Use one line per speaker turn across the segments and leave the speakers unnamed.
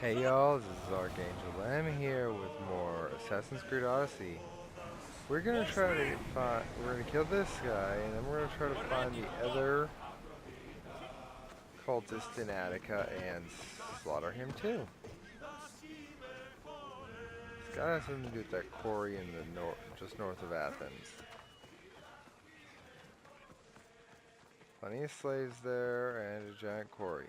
Hey y'all, this is Archangel M here with more Assassin's Creed Odyssey. We're gonna try to find, we're gonna kill this guy, and then we're gonna try to find the other cultist in Attica and slaughter him too. This guy has something to do with that quarry in the north, just north of Athens. Plenty of slaves there and a giant quarry.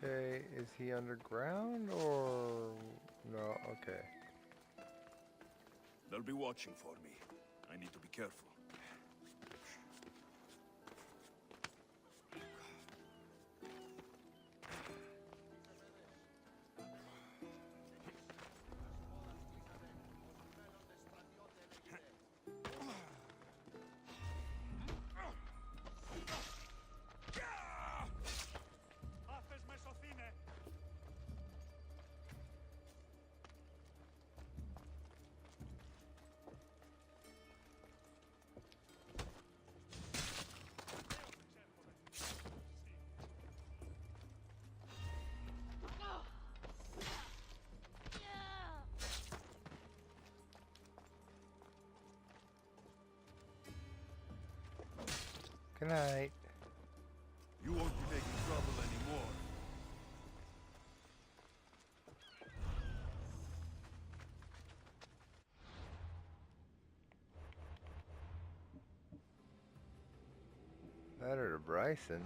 Okay, is he underground or no? Okay.
They'll be watching for me. I need to be careful.
Good night.
You won't be making trouble anymore.
Letter to Bryson.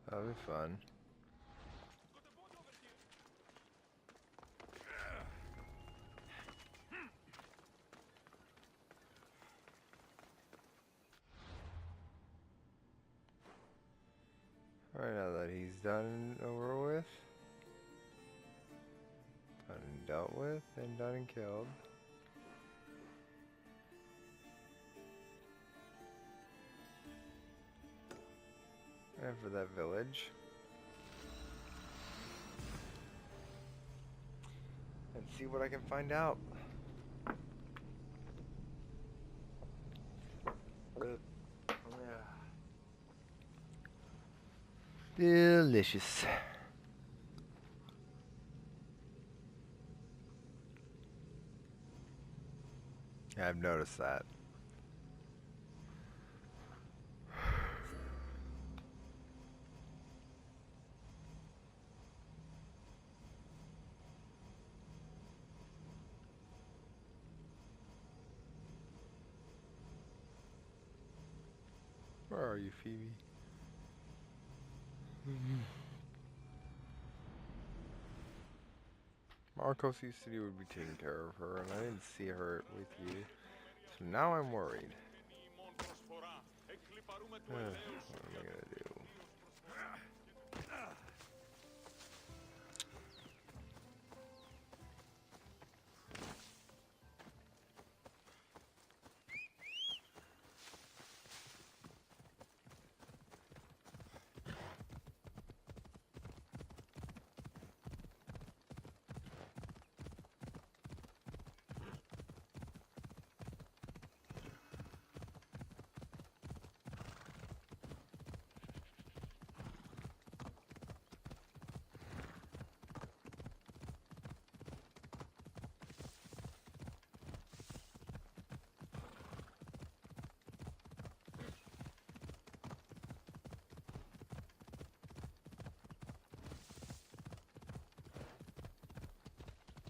That'll be fun. Alright, now that he's done and over with, done and dealt with, and done and killed. And for that village. And see what I can find out. Delicious. Yeah, I've noticed that. Where are you, Phoebe? Marcos used to would be taking care of her, and I didn't see her with you. So now I'm worried. What am I gonna do?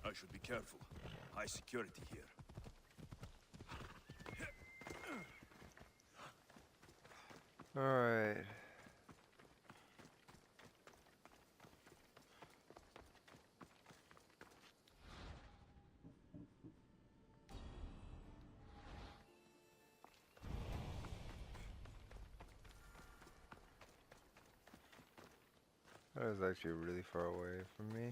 I should be careful. High security here.
Alright. That was actually really far away from me.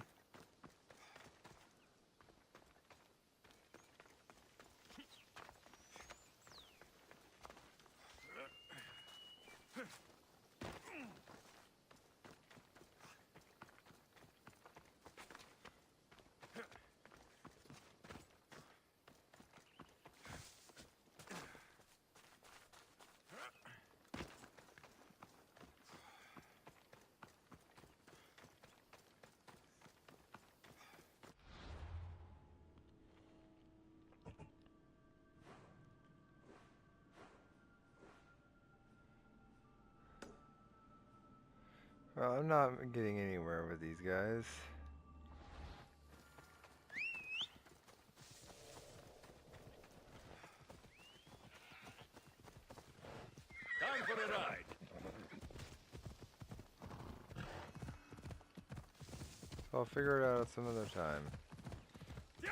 Well, I'm not getting anywhere with these guys.
Time for a ride.
I'll figure it out some other time.
Yeah!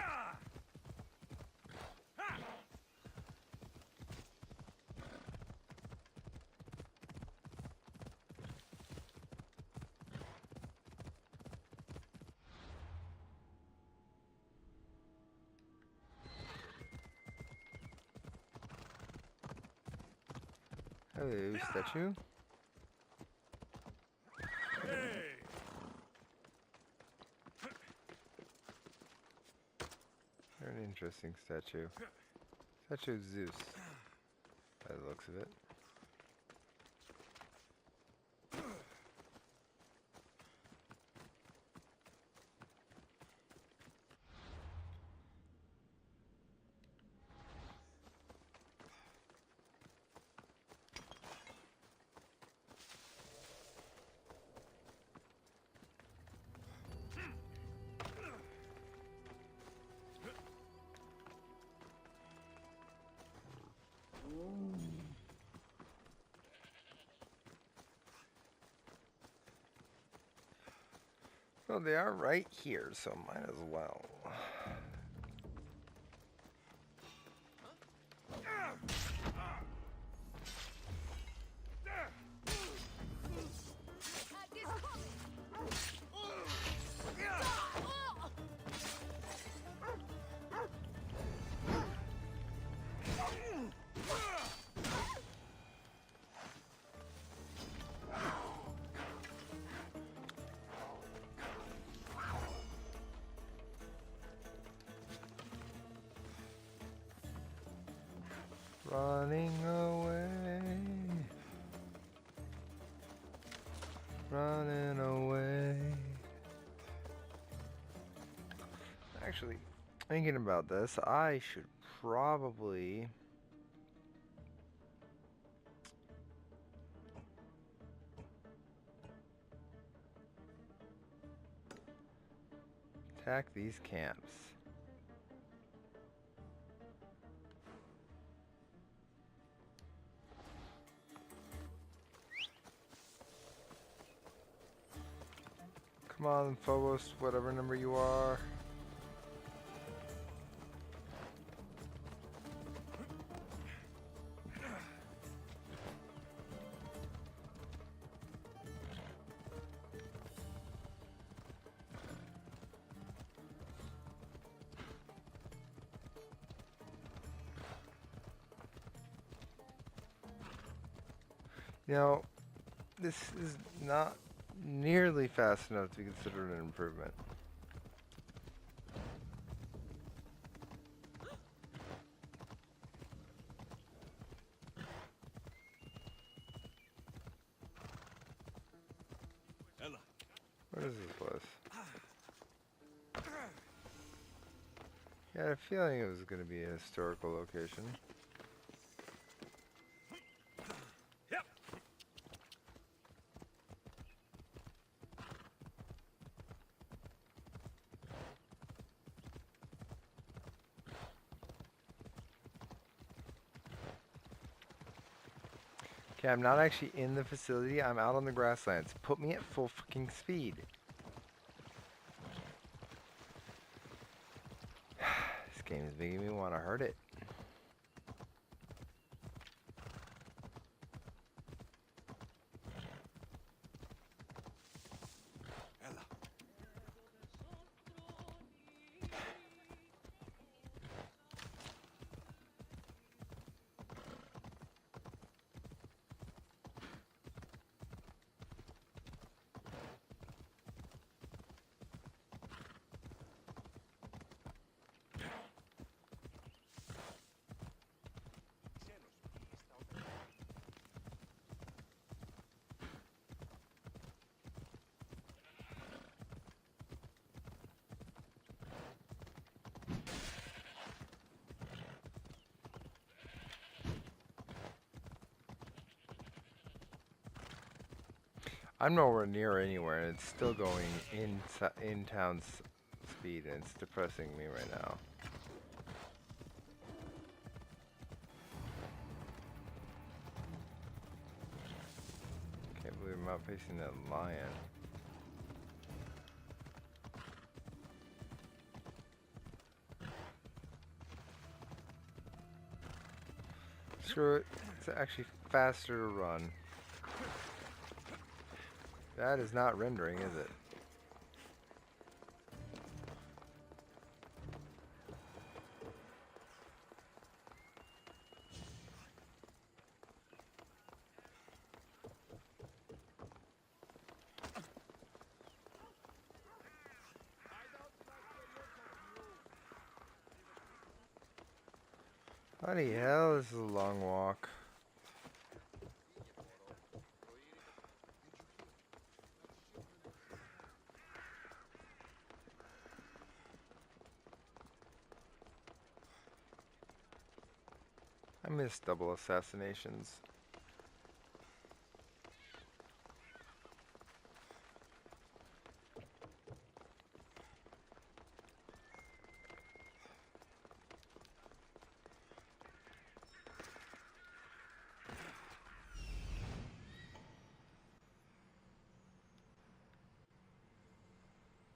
Hello, statue.
Hey!
You're an interesting statue. Statue of Zeus, by the looks of it. Well, they are right here, so might as well. Running away, running away. Actually, thinking about this, I should probably attack these camps. Come on, Phobos, whatever number you are. Now, this is not nearly fast enough to be considered an improvement.
Ella.
What is this place? Yeah, I had a feeling it was going to be a historical location.
Yep.
Okay, I'm not actually in the facility. I'm out on the grasslands. Put me at full fucking speed. This game is making me want to hurt it.
Ella.
I'm nowhere near anywhere, and it's still going in town speed, and it's depressing me right now. Can't believe I'm out facing that lion. Screw it. It's actually faster to run. That is not rendering, is it? Bloody hell, this is a long walk. I miss double assassinations.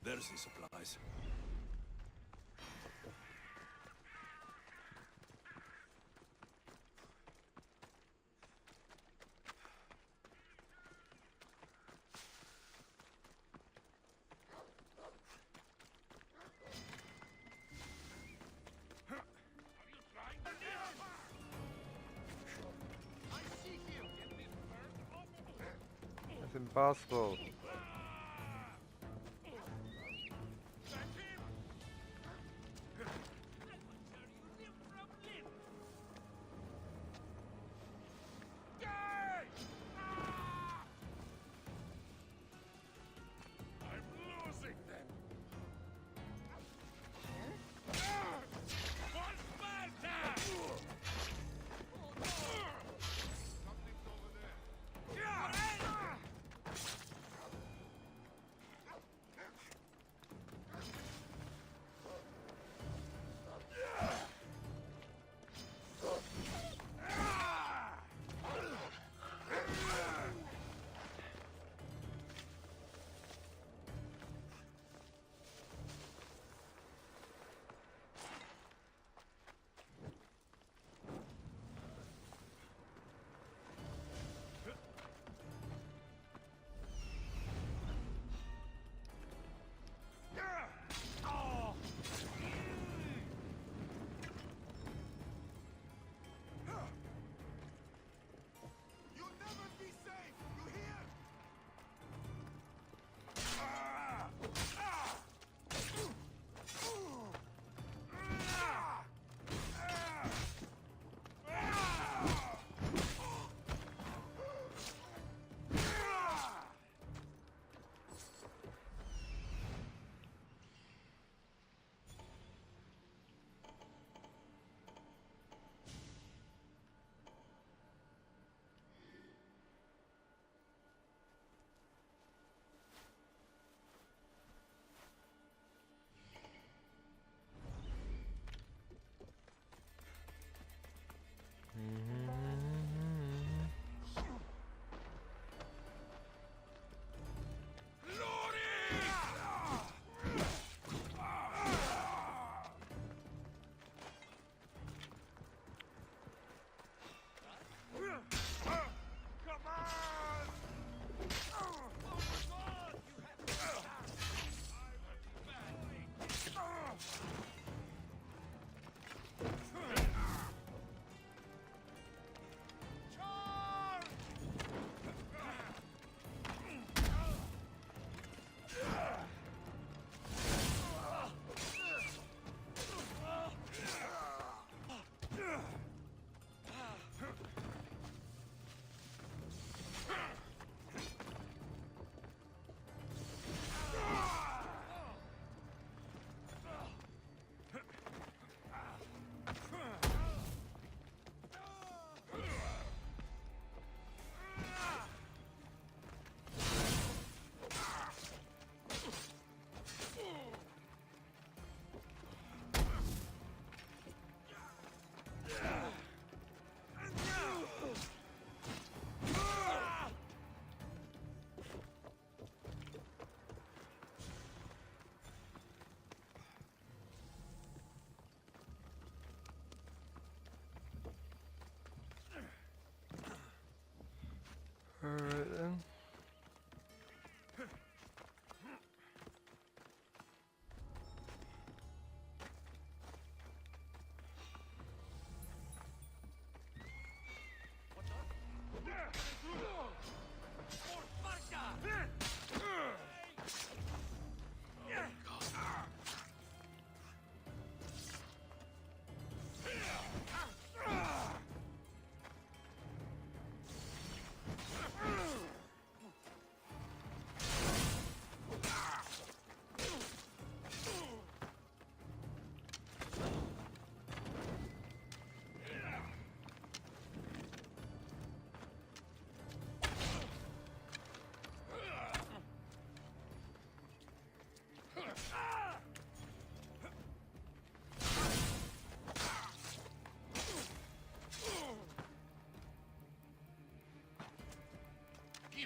There's the supplies.
That's impossible.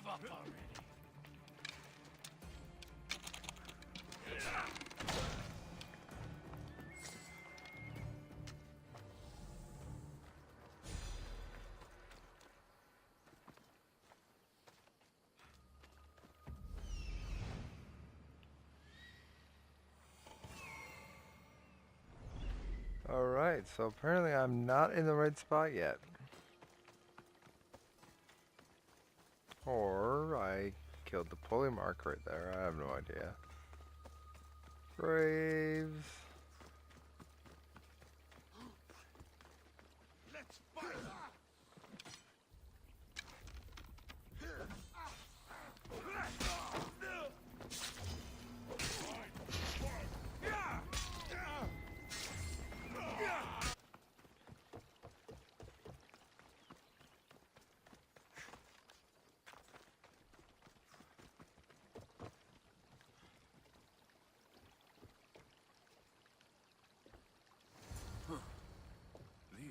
Give up already.
Alright, so apparently I'm not in the right spot yet. Or I killed the pulley mark right there. I have no idea. Graves.
Let's fight.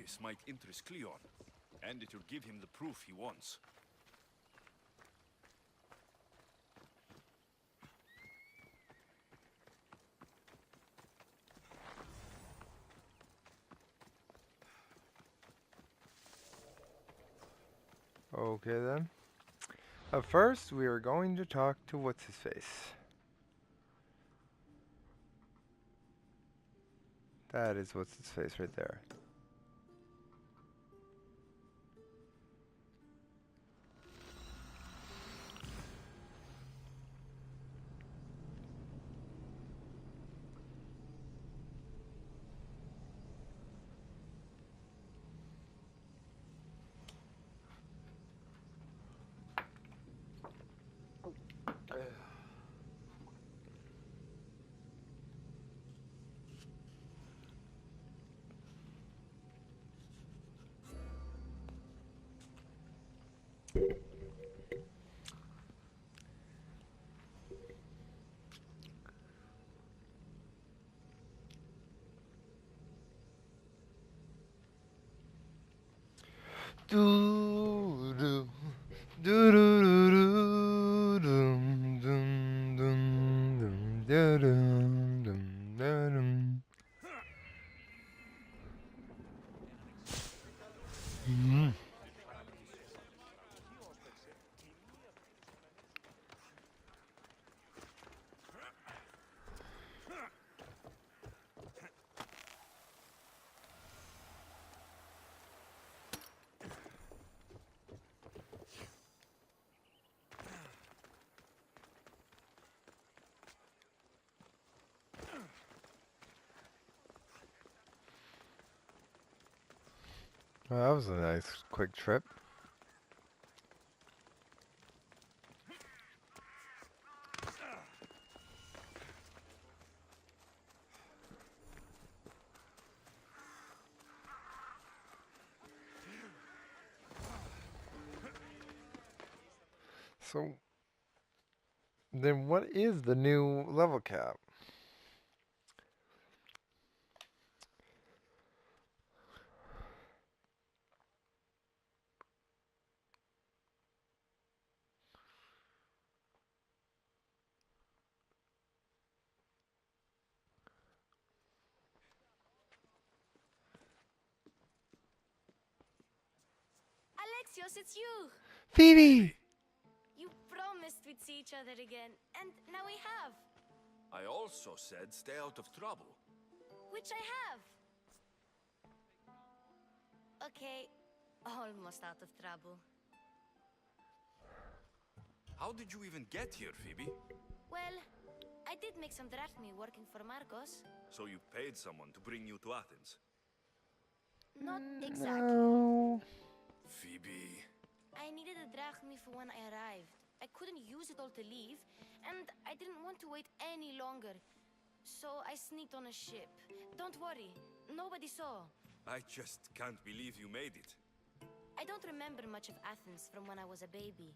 This might interest Cleon, and it will give him the proof he wants.
Okay then. First, we are going to talk to what's-his-face. That is what's-his-face right there. Do do do do do dum dum dum dum dum dum dum dum. Well, that was a nice quick trip. So, then what is the new level cap?
Alexios, it's you!
Phoebe!
You promised we'd see each other again, and now we have.
I also said stay out of trouble.
Which I have. Okay, almost out of trouble.
How did you even get here, Phoebe?
Well, I did make some drachmi working for Marcos.
So you paid someone to bring you to Athens?
Not exactly.
No.
Phoebe...
I needed a drachmi for when I arrived. I couldn't use it all to leave, and I didn't want to wait any longer. So I sneaked on a ship. Don't worry, nobody saw.
I just can't believe you made it.
I don't remember much of Athens from when I was a baby.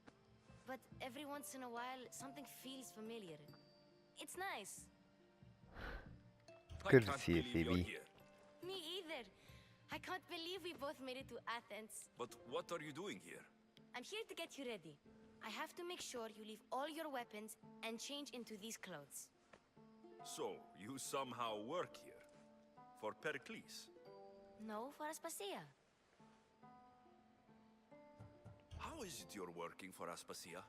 But every once in a while, something feels familiar. It's nice.
I
Good to
can't
see you,
believe you're
Phoebe.
Me
here.
either. I can't believe we both made it to Athens.
But what are you doing here?
I'm here to get you ready. I have to make sure you leave all your weapons and change into these clothes.
So, you somehow work here? For Pericles?
No, for Aspasia.
How is it you're working for Aspasia?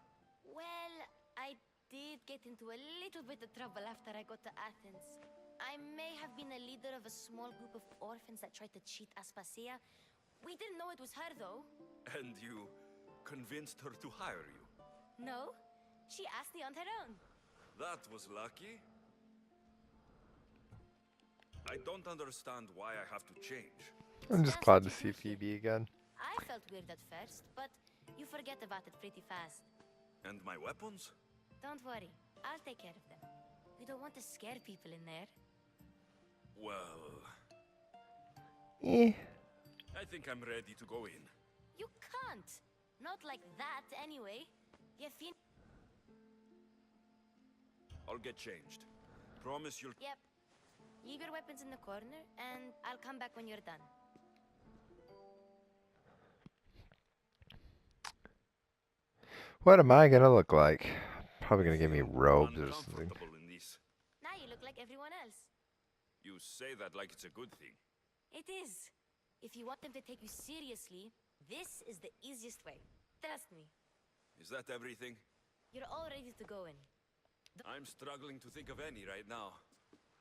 Well, I did get into a little bit of trouble after I got to Athens. I may have been a leader of a small group of orphans that tried to cheat Aspasia. We didn't know it was her, though.
And you convinced her to hire you?
No, she asked me on her own.
That was lucky. I don't understand why I have to change.
I'm just glad to see Phoebe again.
I felt weird at first, but you forget about it pretty fast.
And my weapons?
Don't worry, I'll take care of them. We don't want to scare people in there.
Well,
Eh.
I think I'm ready to go in.
You can't. Not like that, anyway.
I'll get changed. Promise you'll...
Yep. Leave your weapons in the corner, and I'll come back when you're done.
What am I gonna look like? Probably gonna give me robes or something.
Uncomfortable in this.
Now you look like everyone else.
You say that like it's a good thing.
It is. If you want them to take you seriously, this is the easiest way. Trust me.
Is that everything?
You're all ready to go in.
I'm struggling to think of any right now.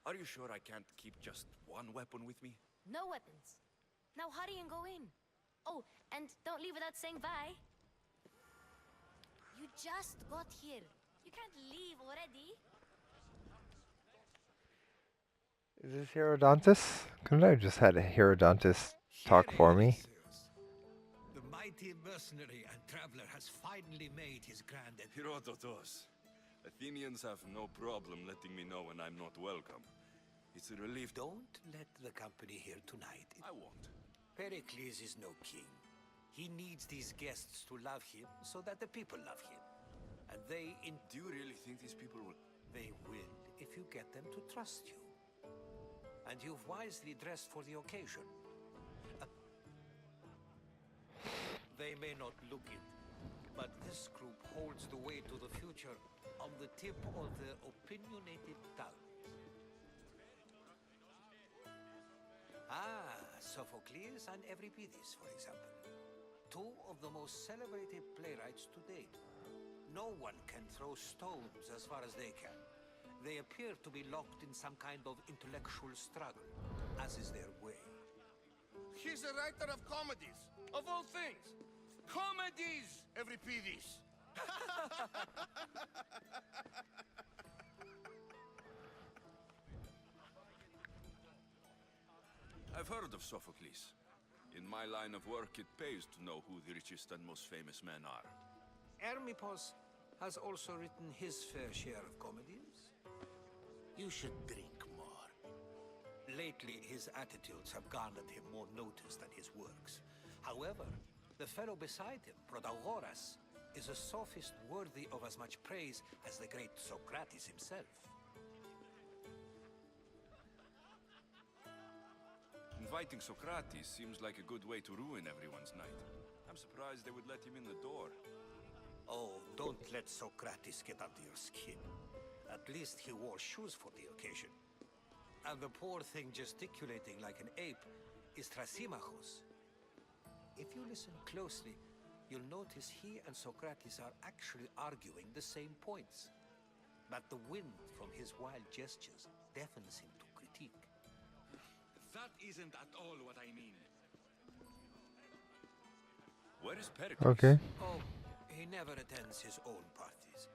Are you sure I can't keep just one weapon with me?
No weapons. Now hurry and go in. Oh, and don't leave without saying bye. You just got here. You can't leave already.
Is this Herodontus? Couldn't I have just had a Herodontus talk for me?
The mighty mercenary and traveler has finally made his grand entrance.
Herodotus. Athenians have no problem letting me know when I'm not welcome. It's a relief.
Don't let the company here tonight.
I won't.
Pericles is no king. He needs these guests to love him so that the people love him. And
Do you really think these people will...
they will if you get them to trust you. And you've wisely dressed for the occasion. They may not look it, but this group holds the way to the future on the tip of their opinionated tongue. Sophocles and Euripides, for example. Two of the most celebrated playwrights to date. No one can throw stones as far as they can. They appear to be locked in some kind of intellectual struggle, as is their way.
He's a writer of comedies, of all things. Comedies, Euripides.
I've heard of Sophocles. In my line of work, it pays to know who the richest and most famous men are.
Hermippos has also written his fair share of comedies. You should drink more. Lately, his attitudes have garnered him more notice than his works. However, the fellow beside him, Protagoras, is a sophist worthy of as much praise as the great Socrates himself.
Inviting Socrates seems like a good way to ruin everyone's night. I'm surprised they would let him in the door.
Oh, don't let Socrates get under your skin. At least he wore shoes for the occasion. And the poor thing gesticulating like an ape is Thrasymachos. If you listen closely, you'll notice he and Socrates are actually arguing the same points. But the wind from his wild gestures deafens him to critique.
That isn't at all what I mean. Where is Pericles?
Okay.
Oh, he never attends his own parties.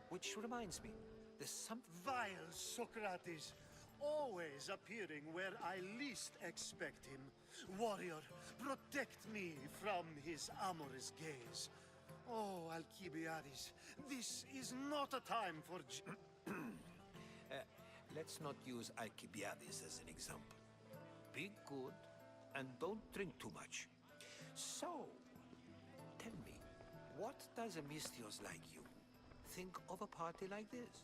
Which reminds me, there's some...
Vile Socrates, always appearing where I least expect him. Warrior, protect me from his amorous gaze. Oh, Alcibiades, this is not a time for...
let's not use Alcibiades as an example. Be good, and don't drink too much. So, tell me, what does a Mystios like you think of a party like this?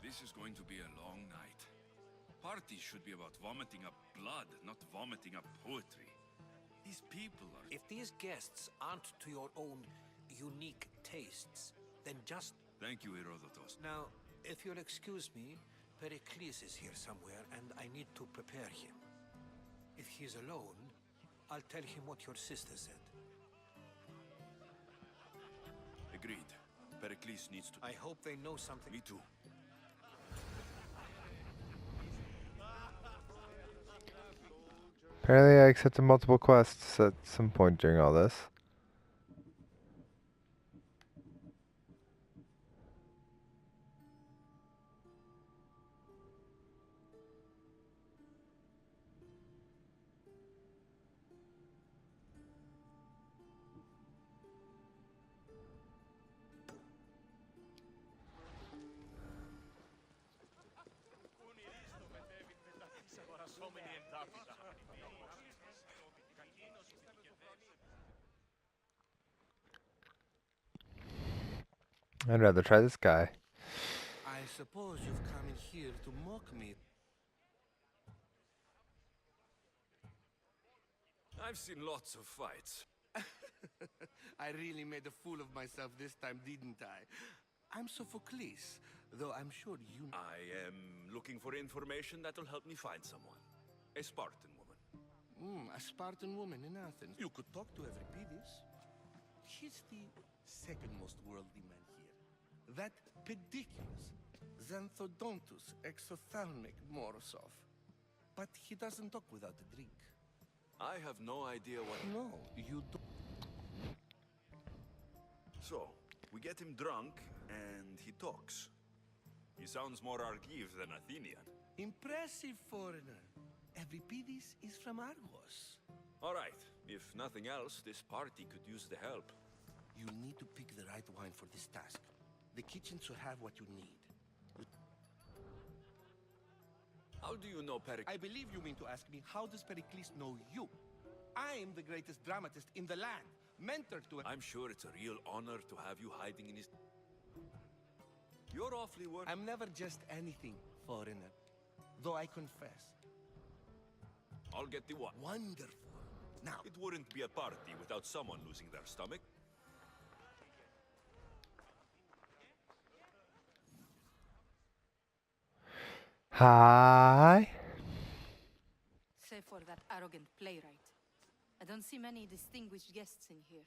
This is going to be a long night. Parties should be about vomiting up blood, not vomiting up poetry. These people are...
If these guests aren't to your own unique tastes, then just...
Thank you, Herodotus.
Now, if you'll excuse me, Pericles is here somewhere, and I need to prepare him. If he's alone, I'll tell him what your sister said.
Agreed. Pericles needs to...
I hope they know something.
Me too.
Apparently I accepted multiple quests at some point during all this. I'd rather try this guy.
I suppose you've come in here to mock me.
I've seen lots of fights.
I really made a fool of myself this time, didn't I? I'm Sophocles, though I'm sure you...
I am looking for information that'll help me find someone. A Spartan woman.
A Spartan woman in Athens. You could talk to Euripides. He's the second most worldly man here. That pediculous Xanthodontus exophthalmic Morosov. But he doesn't talk without a drink.
I have no idea what...
No, you don't.
So, we get him drunk, and he talks. He sounds more Argive than Athenian.
Impressive, foreigner. Euripides is from Argos.
All right, if nothing else, this party could use the help.
You need to pick the right wine for this task. The kitchen should have what you need.
How do you know Pericles?
I believe you mean to ask me, how does Pericles know you? I am the greatest dramatist in the land, mentor to...
I'm sure it's a real honor to have you hiding in his... You're awfully worth...
I'm never just anything, foreigner. Though I confess.
I'll get the one.
Wonderful. Now,
It wouldn't be a party without someone losing their stomach.
Hi.
Save for that arrogant playwright. I don't see many distinguished guests in here.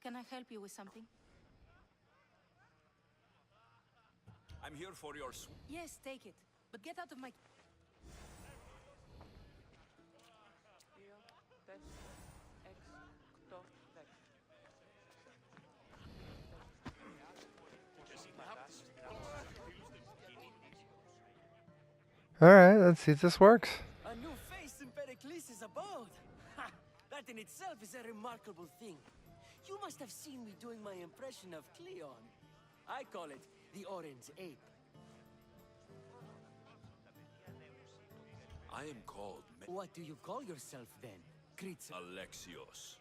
Can I help you with something?
I'm here for your
Yes, take it. But get out of my...
Alright, let's see if this works.
A new face in Pericles' abode! Ha! That in itself is a remarkable thing. You must have seen me doing my impression of Cleon. I call it the Orange Ape.
I am called
What do you call yourself then? Kritz.
Alexios.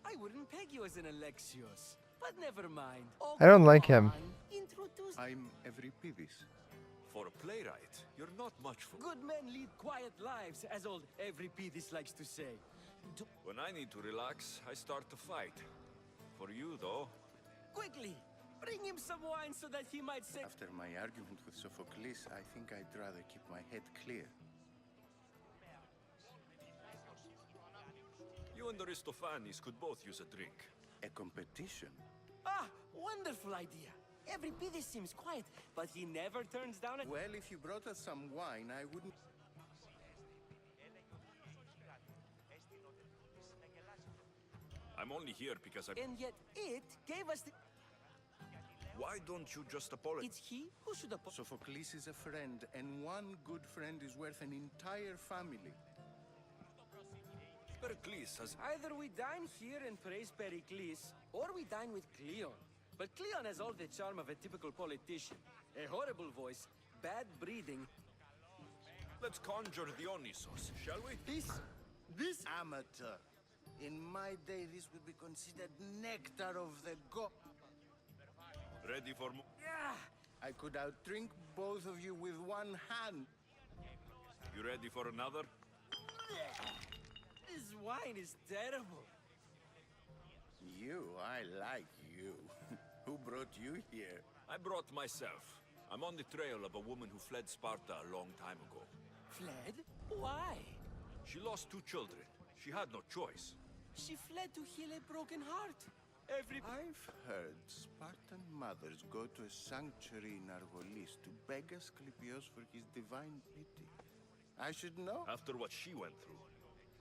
I wouldn't peg you as an Alexios. But never mind. Oh,
I don't
come
like him.
on. Introduce...
I'm Euripides.
For a playwright, you're not much for...
Good men lead quiet lives, as old Euripides likes to say.
When I need to relax, I start to fight. For you, though...
Quickly! Bring him some wine so that he might say...
After my argument with Sophocles, I think I'd rather keep my head clear.
You and Aristophanes could both use a drink.
A competition?
Ah, wonderful idea. Euripides seems quiet, but he never turns down a...
Well, if you brought us some wine, I wouldn't...
I'm only here because I...
And yet it gave us the...
Why don't you just apologize?
It's he who should apologize.
Sophocles is a friend, and one good friend is worth an entire family.
Pericles has...
Either we dine here and praise Pericles, or we dine with Cleon. But Cleon has all the charm of a typical politician. A horrible voice, bad breeding.
Let's conjure Dionysos, shall we?
This amateur. In my day, this would be considered nectar of the god.
Ready for more?
Yeah.
I could outdrink both of you with one hand.
You ready for another?
This wine is terrible.
I like you. Who brought you here?
I brought myself. I'm on the trail of a woman who fled Sparta a long time ago.
Fled? Why?
She lost 2 children. She had no choice.
She fled to heal a broken heart.
I've heard Spartan mothers go to a sanctuary in Argolis to beg Asclepios for his divine pity. I should know.
After what she went through,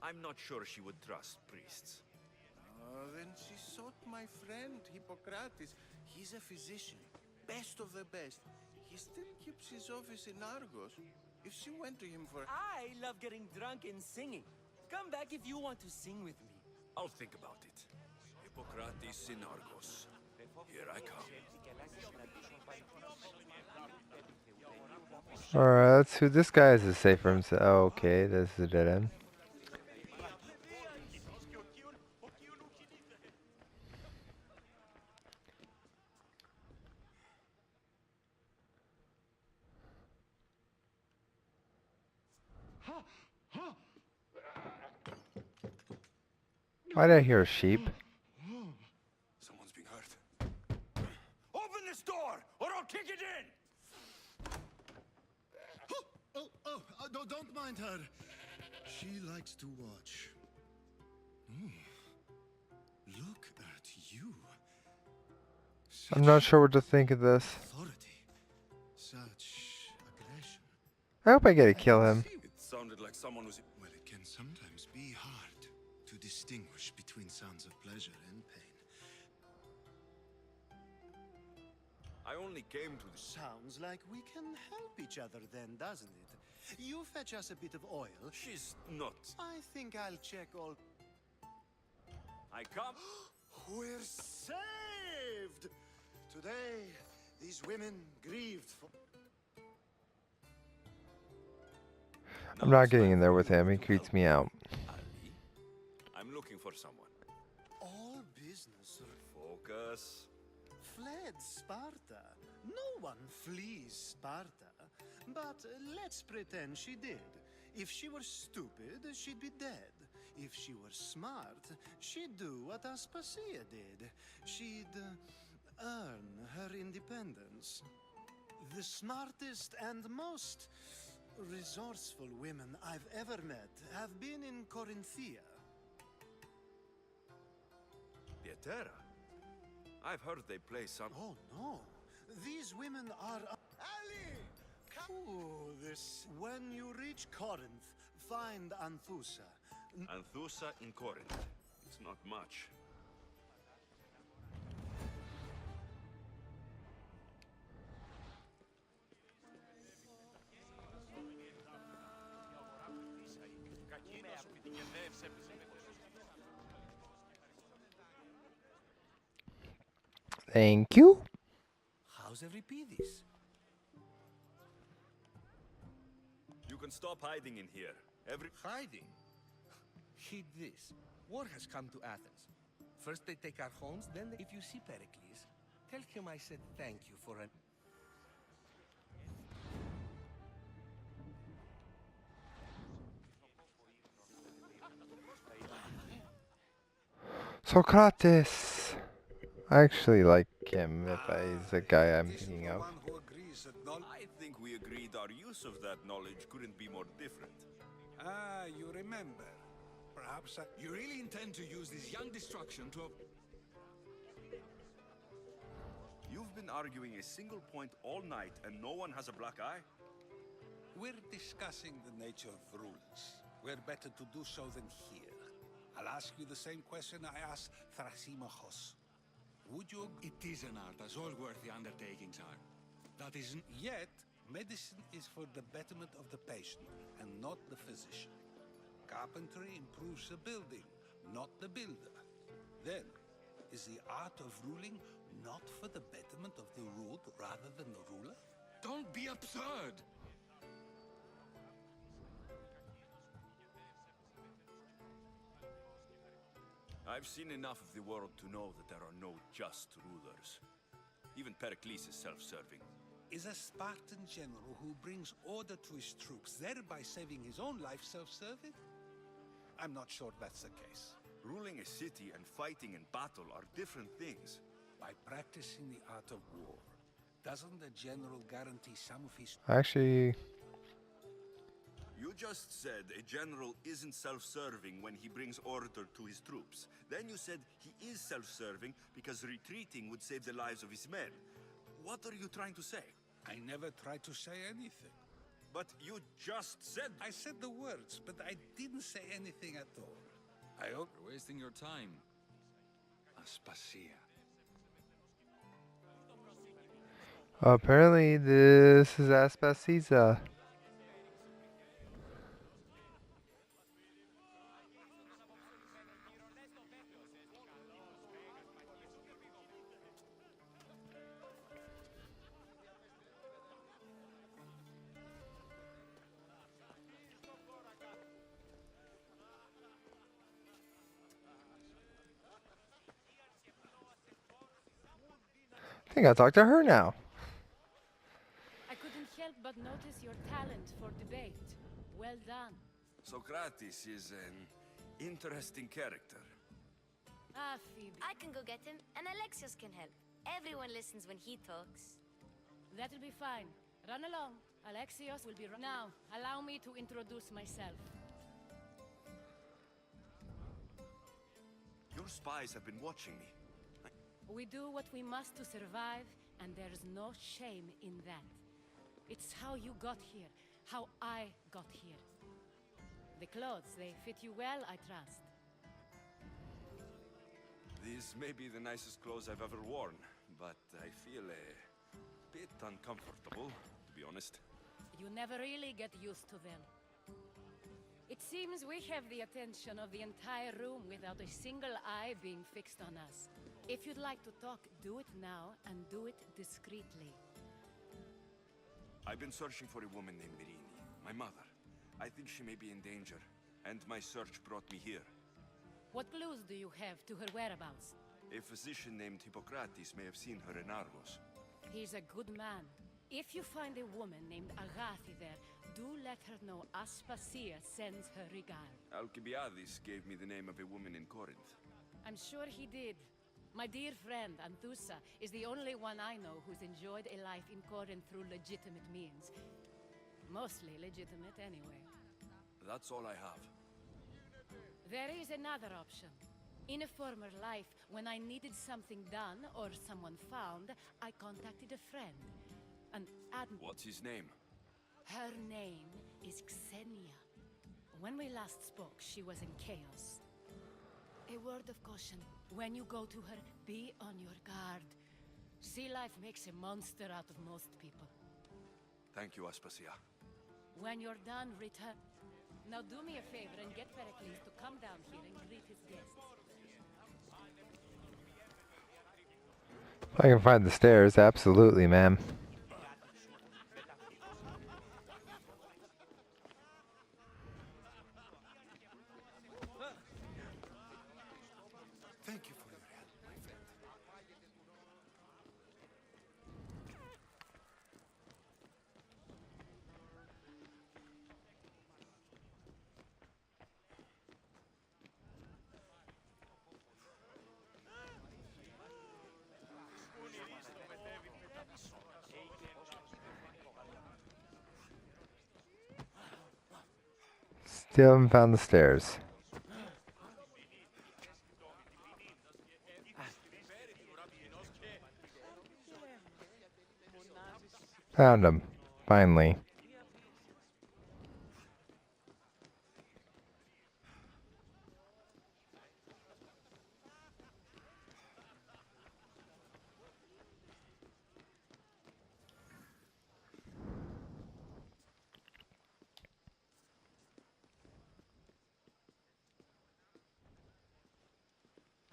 I'm not sure she would trust priests.
Oh, then she sought my friend, Hippocrates. He's a physician, best of the best. He still keeps his office in Argos. If she went to him for...
I love getting drunk and singing. Come back if you want to sing with me.
I'll think about it. Hippocrates in Argos. Here I come.
Alright, let's see. This guy is a safe for himself. Oh, okay, this is a dead end. Why did I hear a sheep?
Someone's being hurt. Open this door, or I'll kick it in!
Don't mind her. She likes to watch. Look at you.
I'm not sure what to think of this.
Authority. Such aggression.
I hope I get to kill him.
It sounded like someone was...
Well, it can sometimes be hard to distinguish between sounds of pleasure and pain.
I only came to the...
Sounds like we can help each other then, doesn't it? You fetch us a bit of oil.
She's not...
I think I'll check all...
I come...
We're saved! Today, these women grieved for...
I'm not getting in there with him. He creeps me out.
Ali, I'm looking for someone.
All business
Focus.
fled Sparta. No one flees Sparta. But let's pretend she did. If she were stupid, she'd be dead. If she were smart, she'd do what Aspasia did. She'd earn her independence. The smartest and most resourceful women I've ever met have been in Corinthia.
The Etera. I've heard they play some...
Oh no, these women are... Ali! Oh, this... When you reach Corinth, find Anthusa.
Anthusa in Corinth. It's not much.
Thank you.
How's Euripides?
You can stop hiding in here.
Hiding? Heed this. War has come to Athens. First they take our homes, then if you see Pericles, tell him I said thank you for an...
Socrates. I actually like him if he's the guy I'm thinking of.
I think we agreed our use of that knowledge couldn't be more different.
Ah, you remember. Perhaps you really intend to use this young destruction to...
You've been arguing a single point all night and no one has a black eye?
We're discussing the nature of rules. We're better to do so than here. I'll ask you the same question I asked Thrasymachos. Would you...
It is an art, as all worthy undertakings are. That isn't...
Yet, medicine is for the betterment of the patient, and not the physician. Carpentry improves the building, not the builder. Then, is the art of ruling not for the betterment of the ruled rather than the ruler?
Don't be absurd!
I've seen enough of the world to know that there are no just rulers. Even Pericles is self-serving.
Is a Spartan general who brings order to his troops, thereby saving his own life, self-serving?
I'm not sure that's the case.
Ruling a city and fighting in battle are different things.
By practicing the art of war, doesn't the general guarantee some of his...
Actually,
You just said a general isn't self-serving when he brings order to his troops. Then you said he is self-serving because retreating would save the lives of his men. What are you trying to say?
I never tried to say anything.
But you just said...
I said the words, but I didn't say anything at all. I hope...
You're wasting your time. Aspasia.
apparently this is Aspasiza. I think I'll talk to her now.
I couldn't help but notice your talent for debate. Well done.
Socrates is an interesting character.
Ah, Phoebe.
I can go get him, and Alexios can help. Everyone listens when he talks.
That'll be fine. Run along. Alexios will be now. Allow me to introduce myself.
Your spies have been watching me.
We do what we must to survive, and there's no shame in that. It's how you got here, how I got here. The clothes, they fit you well, I trust.
These may be the nicest clothes I've ever worn, but I feel a bit uncomfortable, to be honest.
You never really get used to them. It seems we have the attention of the entire room without a single eye being fixed on us. If you'd like to talk, do it now, and do it discreetly.
I've been searching for a woman named Mirini, my mother. I think she may be in danger, and my search brought me here.
What clues do you have to her whereabouts?
A physician named Hippocrates may have seen her in Argos.
He's a good man. If you find a woman named Agathi there, do let her know Aspasia sends her regard.
Alcibiades gave me the name of a woman in Corinth.
I'm sure he did. My dear friend, Anthusa, is the only one I know who's enjoyed a life in Corinth through legitimate means. Mostly legitimate, anyway.
That's all I have.
There is another option. In a former life, when I needed something done or someone found, I contacted a friend. An
What's his name?
Her name is Xenia. When we last spoke, she was in chaos. A word of caution. When you go to her, be on your guard. Sea life makes a monster out of most people.
Thank you, Aspasia.
When you're done, return. Now do me a favor and get Pericles to come down here and greet his guests.
I can find the stairs, absolutely, ma'am.
Thank you for your help, my friend.
Still haven't found the stairs. Found him, finally.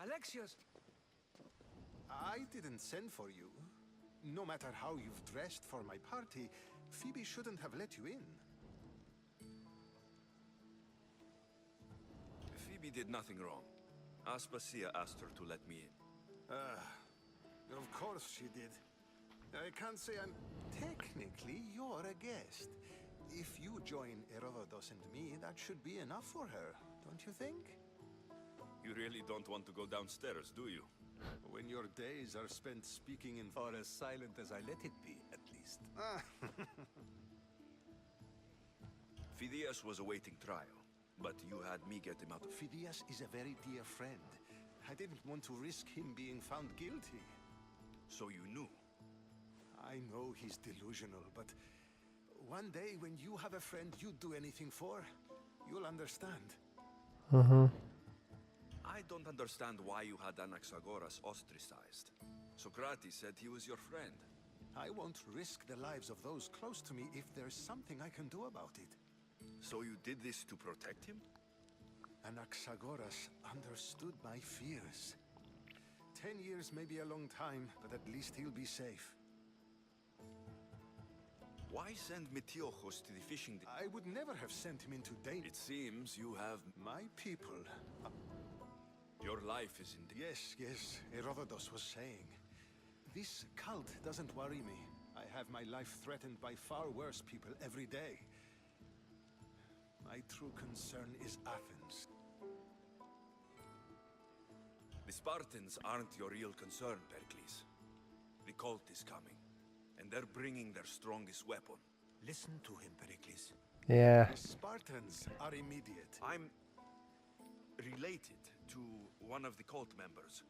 Alexios!
I didn't send for you. No matter how you've dressed for my party, Phoebe shouldn't have let you in.
Phoebe did nothing wrong. Aspasia asked her to let me in.
Of course she did. I can't say I'm... Technically, you're a guest. If you join Herodotus and me, that should be enough for her, don't you think?
You really don't want to go downstairs, do you?
When your days are spent speaking in...
Or as silent as I let it be, at least.
Phidias was awaiting trial, but you had me get him out of...
Phidias is a very dear friend. I didn't want to risk him being found guilty.
So you knew?
I know he's delusional, but one day when you have a friend you'd do anything for, you'll understand.
I don't understand why you had Anaxagoras ostracized. Socrates said he was your friend.
I won't risk the lives of those close to me if there's something I can do about it.
So you did this to protect him?
Anaxagoras understood my fears. 10 years may be a long time, but at least he'll be safe.
Why send Metiochos to the fishing...
I would never have sent him into danger.
It seems you have...
My people...
Your life is in...
Yes, Herodotus was saying. This cult doesn't worry me. I have my life threatened by far worse people every day. My true concern is Athens.
The Spartans aren't your real concern, Pericles. The cult is coming, and they're bringing their strongest weapon.
Listen to him, Pericles.
Yeah.
The Spartans are immediate.
I'm related to one of the cult members,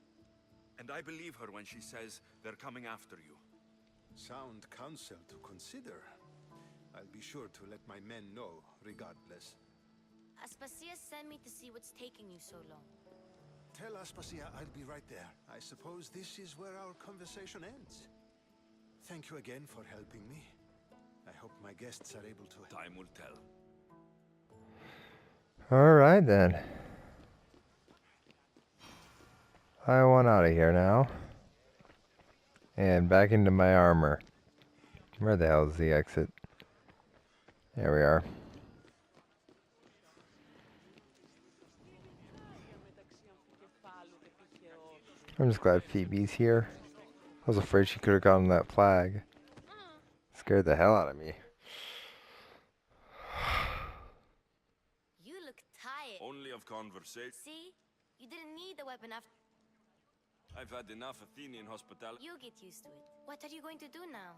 and I believe her when she says they're coming after you.
Sound counsel to consider. I'll be sure to let my men know, regardless.
Aspasia sent me to see what's taking you so long.
Tell Aspasia I'll be right there. I suppose this is where our conversation ends. Thank you again for helping me. I hope my guests are able to...
Time will tell.
Alright then. I want out of here now. And back into my armor. Where the hell is the exit? There we are. I'm just glad Phoebe's here. I was afraid she could have gotten that flag. Scared the hell out of me.
You look tired.
Only of conversation.
See? You didn't need the weapon after...
I've had enough Athenian hospitality.
You get used to it. What are you going to do now?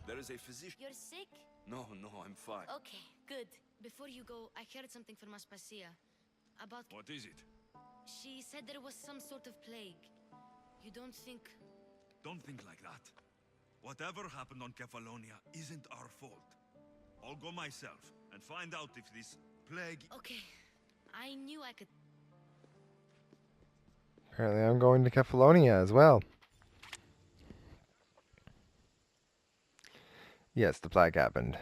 There is a physician.
You're sick?
No, I'm fine.
Okay, good. Before you go, I heard something from Aspasia. About...
What is it?
She said there was some sort of plague. You don't think...
Don't think like that. Whatever happened on Kefalonia isn't our fault. I'll go myself and find out if this plague...
Okay, I knew I could...
Apparently I'm going to Kefalonia as well. Yes, the plague happened.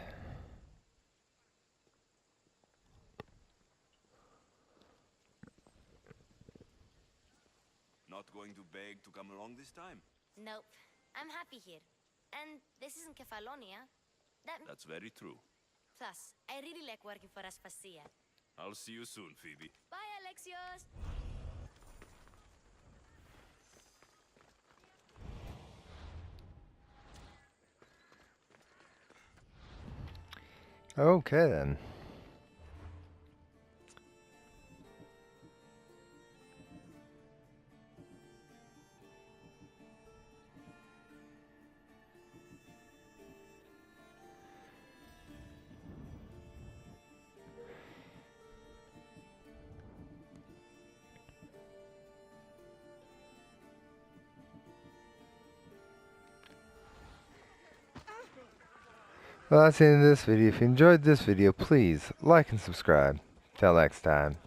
Not going to beg to come along this time?
Nope. I'm happy here. And this isn't Kefalonia.
That's very true.
Plus, I really like working for Aspasia.
I'll see you soon, Phoebe.
Bye, Alexios!
Okay then. Well, that's the end of this video. If you enjoyed this video, please like and subscribe. Till next time.